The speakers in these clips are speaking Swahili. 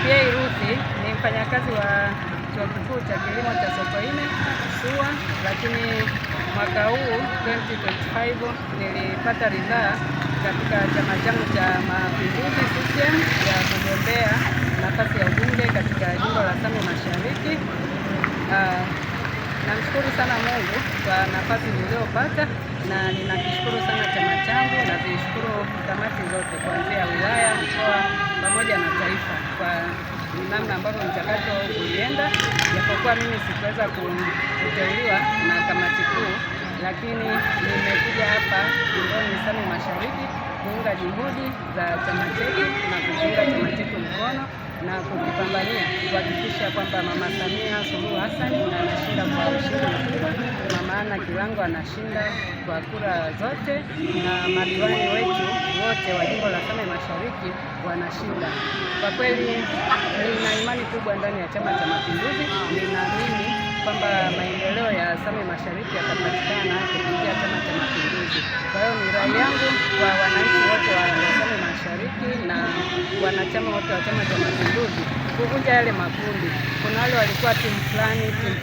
PA Ruthi ni mfanyakazi wa Chuo Kikuu cha Kilimo cha Sokoine SUA, lakini mwaka huu 2025 nilipata ridhaa katika chama changu cha Mapinduzi CCM ya kugombea nafasi ya ubunge katika jimbo la Same Mashariki. Namshukuru sana Mungu kwa nafasi niliyopata, na ninakishukuru sana chama changu na kuishukuru kamati zote kuanzia wilaya, mkoa pamoja na taifa kwa namna ambavyo mchakato ulienda, japokuwa mimi sikuweza kuteuliwa na kamati kuu, lakini nimekuja hapa jimboni Same Mashariki kuunga juhudi za chama chetu na kuunga chama chetu mkono na kukipambania kuhakikisha kwamba Mama Samia Suluhu Hassan anashinda kwa ushindi mkubwa, kwa maana Kilango anashinda kwa kura zote na madiwani wetu wote wa jimbo la Same Mashariki wanashinda. Kwa kweli nina imani kubwa ndani ya Chama cha Mapinduzi. Ninaamini kwamba maendeleo ya Same Mashariki yatapatikana kupitia Chama cha Mapinduzi. Kwa hiyo ni rai yangu kwa wananchi wote wa Same Mashariki na wanachama wote wa Chama cha Mapinduzi kuvunja yale makundi. Kuna wale walikuwa timu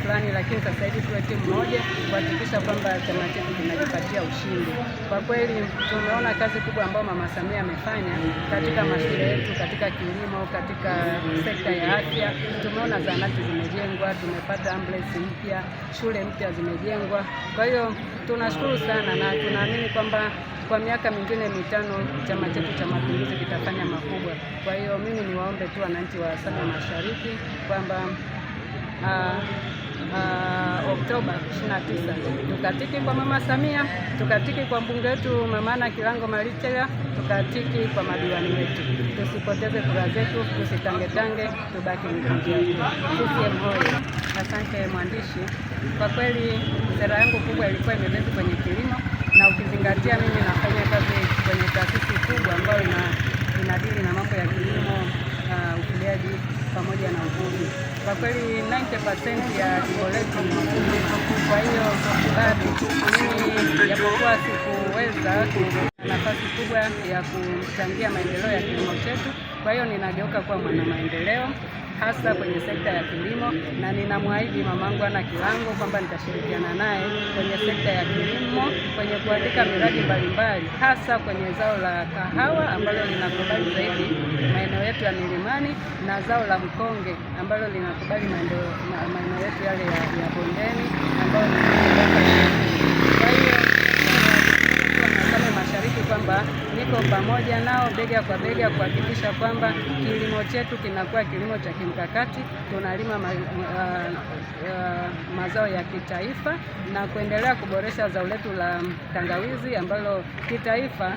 fulani, lakini sasa hivi tuwe timu moja kuhakikisha kwamba chama chetu kinajipatia ushindi. Kwa kweli tumeona kazi kubwa ambayo Mama Samia amefanya katika mashule yetu, katika kilimo, katika sekta ya afya. Tumeona zahanati zimejengwa, tumepata ambulance mpya, shule mpya zimejengwa. Kwa hiyo tunashukuru sana na tunaamini kwamba kwa miaka mingine mitano chama chetu cha Mapinduzi kitafanya makubwa. Kwa hiyo mimi niwaombe tu wananchi wa Same Mashariki kwamba Oktoba 29 tukatiki kwa Mama Samia, tukatiki kwa mbunge wetu Mama Ana Kilango Malicha, tukatiki kwa madiwani wetu. Tusipoteze kura zetu, tusitangetange, tubaki mkunji. CCM oyee! Asante mwandishi. Kwa kweli sera yangu kubwa ilikuwa imebezi kwenye kilimo, na ukizingatia mimi nafanya kazi kwenye taasisi kubwa ambayo inadili na mambo ya kilimo, ufugaji pamoja na uvuvi. Kwa kweli 90% ya jimbo letu ni wakulima. Kwa hiyo bado mimi japokuwa sikuweza nafasi kubwa ya kuchangia maendeleo ya kilimo chetu, kwa hiyo ninageuka kuwa mwana maendeleo hasa kwenye sekta ya kilimo, na ninamwahidi mamangu Ana Kilango kwamba nitashirikiana naye kwenye sekta ya kilimo, kwenye kuandika miradi mbalimbali, hasa kwenye zao la kahawa ambalo linakubali zaidi maeneo yetu ya milimani, na zao la mkonge ambalo linakubali maeneo yetu yale ya bondeni ambayo ni kwa hiyo Same Mashariki kwamba niko pamoja nao bega kwa bega kuhakikisha kwamba kilimo chetu kinakuwa kilimo cha kimkakati. Tunalima mazao ya kitaifa na kuendelea kuboresha zao letu la tangawizi ambalo kitaifa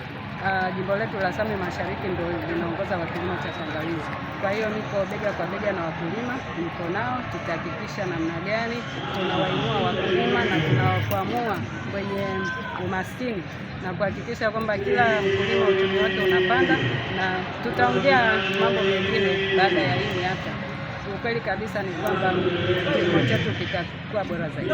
jimbo letu la Same Mashariki ndio linaongoza kwa kilimo cha tangawizi. Kwa hiyo niko bega kwa bega na wakulima, niko nao, tutahakikisha namna gani tunawainua wakulima na tunawakwamua kwenye umaskini na kuhakikisha kwamba kila mkulima uchumi wake unapanda, na tutaongea mambo mengine baada ya hii miaka. Ukweli kabisa ni kwamba kilimo chetu kitakuwa bora zaidi.